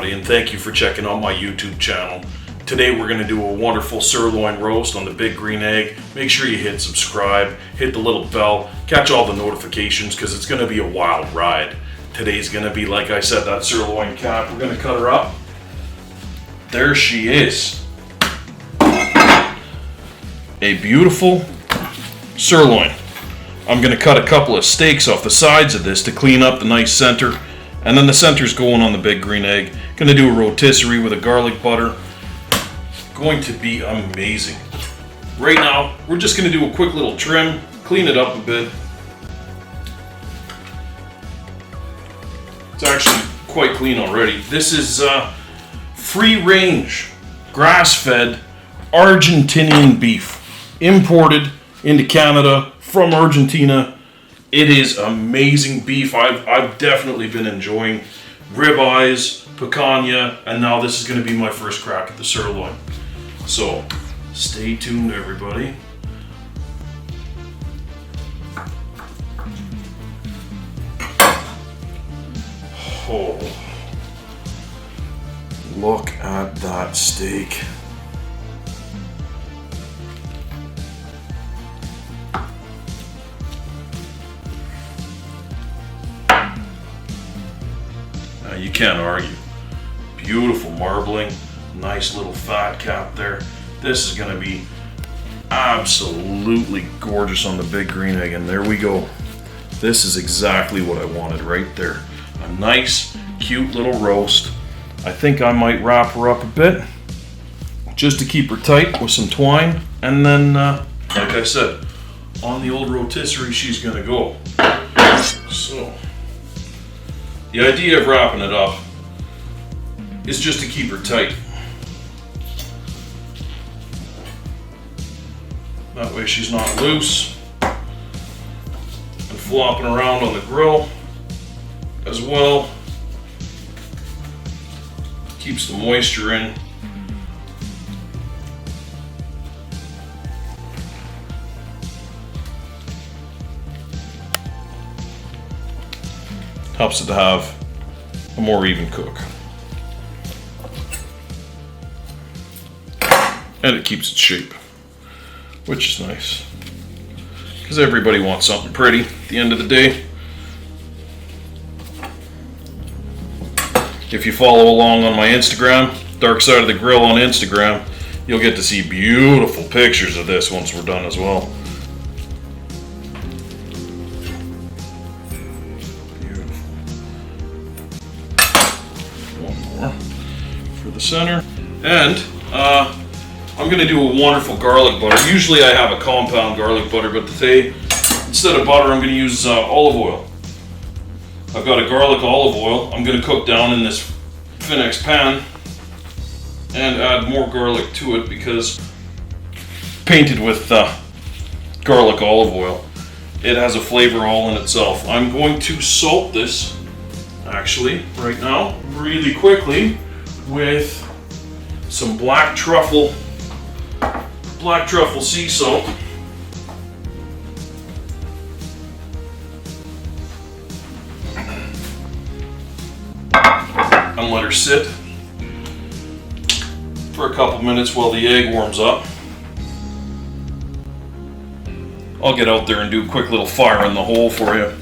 everybody, and thank you for checking out my YouTube channel. Today we're going to do a wonderful sirloin roast on the Big Green Egg. Make sure you hit subscribe, hit the little bell, catch all the notifications because it's going to be a wild ride. Today's going to be, like I said, that sirloin cap. We're going to cut her up. There she is. A beautiful sirloin. I'm going to cut a couple of steaks off the sides of this to clean up the nice center. And then the center's going on the Big Green Egg. Going to do a rotisserie with a garlic butter. Going to be amazing. Right now, we're just going to do a quick little trim, clean it up a bit. It's actually quite clean already. This is free-range, grass-fed Argentinian beef, imported into Canada from Argentina. It is amazing beef. I've definitely been enjoying ribeyes, picanha, and now this is going to be my first crack at the sirloin. So, stay tuned, everybody. Oh, look at that steak. You can't argue. Beautiful marbling, nice little fat cap there. This is going to be absolutely gorgeous on the Big Green Egg, and there we go. This is exactly what I wanted right there. A nice, cute little roast. I think I might wrap her up a bit just to keep her tight with some twine, and then, like I said, on the old rotisserie she's going to go. So, the idea of wrapping it up is just to keep her tight. That way she's not loose and flopping around on the grill as well. Keeps the moisture in. Helps it to have a more even cook. And it keeps its shape, which is nice. Because everybody wants something pretty at the end of the day. If you follow along on my Instagram, Darkside of the Grill on Instagram, you'll get to see beautiful pictures of this once we're done as well. For the center, and I'm going to do a wonderful garlic butter. Usually I have a compound garlic butter, but today, instead of butter, I'm going to use olive oil. I've got a garlic olive oil. I'm going to cook down in this Finex pan and add more garlic to it because painted with garlic olive oil, it has a flavor all in itself. I'm going to salt this, actually, right now, really quickly, with some black truffle sea salt. And let her sit for a couple minutes while the egg warms up. I'll get out there and do a quick little fire in the hole for you.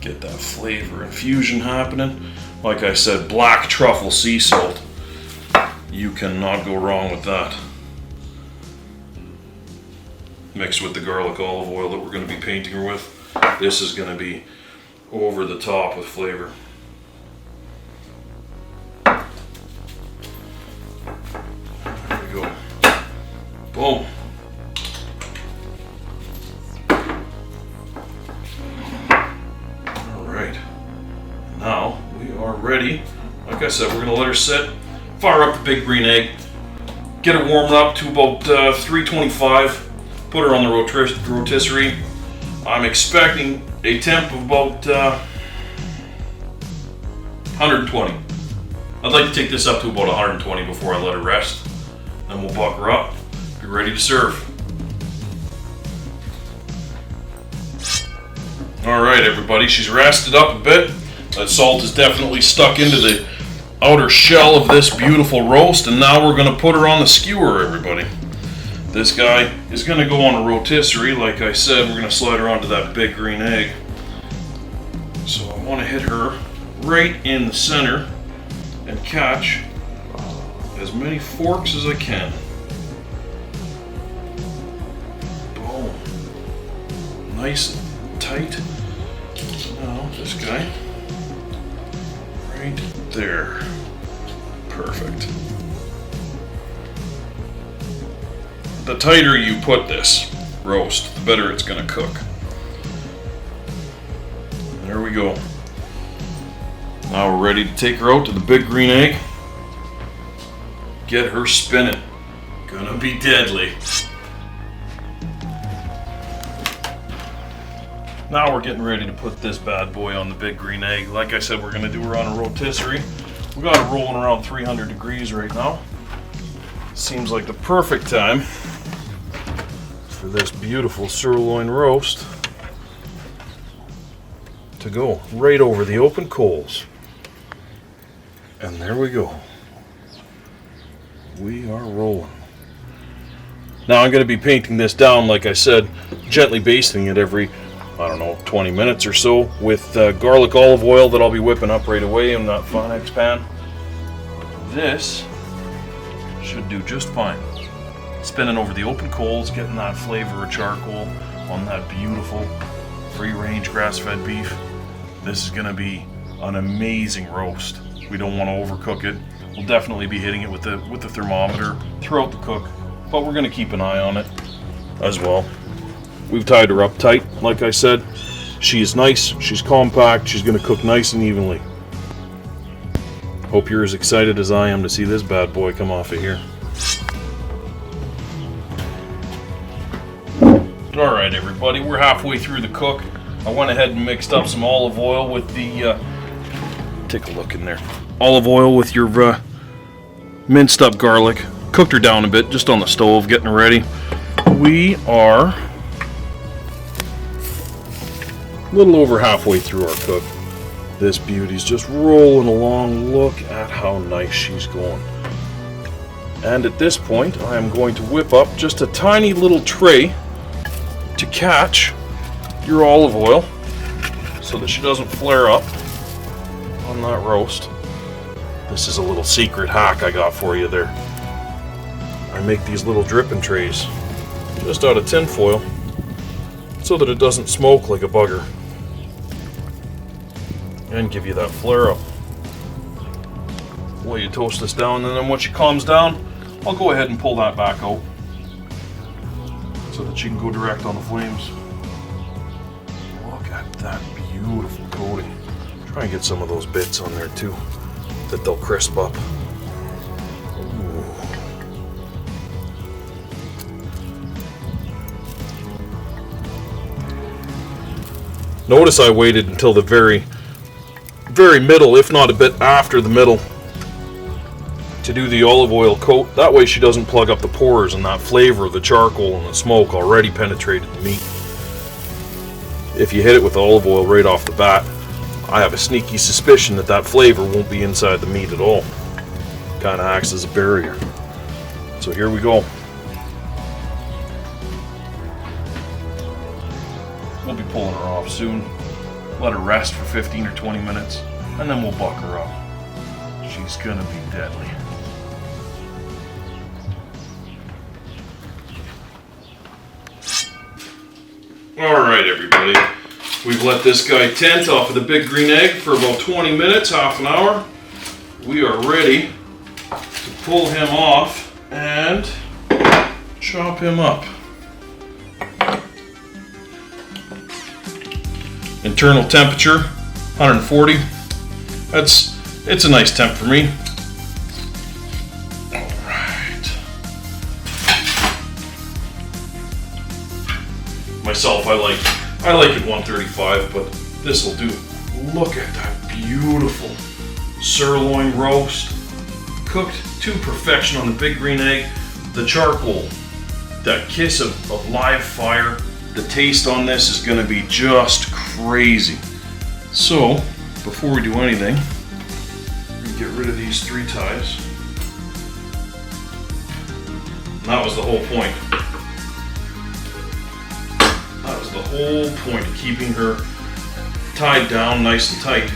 Get that flavor infusion happening. Like I said, black truffle sea salt. You cannot go wrong with that. Mixed with the garlic olive oil that we're going to be painting her with. This is going to be over the top with flavor. There we go. Boom. Alright. Now we are ready. Like I said, we're going to let her sit. Fire up the Big Green Egg. Get her warmed up to about 325. Put her on the rotisserie. I'm expecting a temp of about 120. I'd like to take this up to about 120 before I let her rest. Then we'll buck her up, be ready to serve. Alright everybody, she's rasted up a bit. That salt is definitely stuck into the outer shell of this beautiful roast, and now we're going to put her on the skewer, everybody. This guy is going to go on a rotisserie. Like I said, we're going to slide her onto that big green egg. So I want to hit her right in the center and catch as many forks as I can. Boom. Nice and tight. Now this guy right there. Perfect. The tighter you put this roast, the better it's going to cook. There we go. Now we're ready to take her out to the big green egg. Get her spinning. Gonna be deadly. Now we're getting ready to put this bad boy on the big green egg. Like I said, we're gonna do her on a rotisserie. We got it rolling around 300 degrees right now. Seems like the perfect time for this beautiful sirloin roast to go right over the open coals. And there we go. We are rolling. Now I'm going to be painting this down, like I said, gently basting it every, I don't know, 20 minutes or so with garlic olive oil that I'll be whipping up right away in that Fonex pan. This should do just fine. Spinning over the open coals, getting that flavor of charcoal on that beautiful free-range grass-fed beef. This is going to be an amazing roast. We don't want to overcook it. We'll definitely be hitting it with the thermometer throughout the cook, but we're going to keep an eye on it as well. We've tied her up tight, like I said. She is nice, she's compact, she's going to cook nice and evenly. Hope you're as excited as I am to see this bad boy come off of here. Alright everybody, we're halfway through the cook. I went ahead and mixed up some olive oil with the, take a look in there. Olive oil with your minced up garlic. Cooked her down a bit, just on the stove, getting her ready. We are a little over halfway through our cook. This beauty's just rolling along. Look at how nice she's going. And at this point, I am going to whip up just a tiny little tray to catch your olive oil so that she doesn't flare up on that roast. This is a little secret hack I got for you there. I make these little dripping trays just out of tin foil so that it doesn't smoke like a bugger and give you that flare up. While you toast this down, and then once she calms down, I'll go ahead and pull that back out so that she can go direct on the flames. Look at that beautiful coating. Try and get some of those bits on there too, that they'll crisp up. Ooh. Notice I waited until the very middle, if not a bit after the middle, to do the olive oil coat. That way she doesn't plug up the pores, and that flavor of the charcoal and the smoke already penetrated the meat. If you hit it with olive oil right off the bat, I have a sneaky suspicion that that flavor won't be inside the meat at all. Kind of acts as a barrier. So here we go. We'll be pulling her off soon. Let her rest for 15 or 20 minutes, and then we'll buck her up. She's gonna be deadly. Alright everybody, we've let this guy tent off of the big green egg for about 20 minutes, half an hour. We are ready to pull him off and chop him up. Internal temperature, 140. It's a nice temp for me. Myself, I like it 135, but this will do. Look at that beautiful sirloin roast, cooked to perfection on the big green egg. The charcoal, that kiss of live fire, the taste on this is going to be just crazy. So, before we do anything, we get rid of these 3 ties. And that was the whole point. That was the whole point of keeping her tied down nice and tight.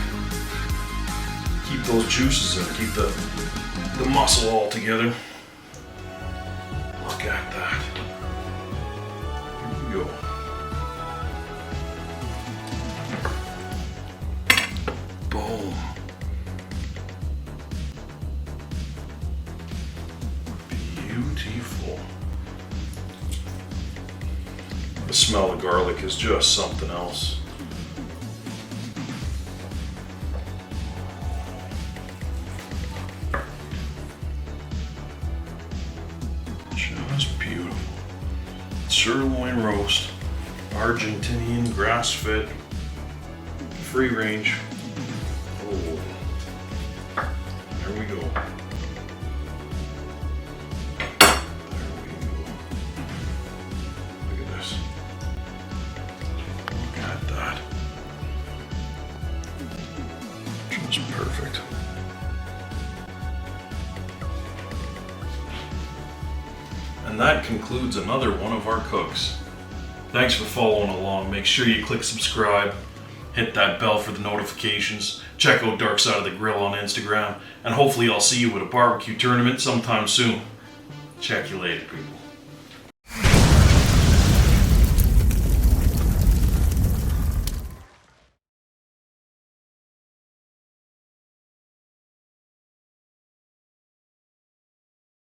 Keep those juices in, keep the muscle all together. Look at that. Here we go. Boom. Beautiful. The smell of garlic is just something else. Just beautiful. Sirloin roast, Argentinian, grass-fed, free range. Oh, there we go. There we go. Look at this. Look at that. Just perfect. And that concludes another one of our cooks. Thanks for following along. Make sure you click subscribe, hit that bell for the notifications, check out Darkside of the Grill on Instagram, and hopefully I'll see you at a barbecue tournament sometime soon. Check you later, people.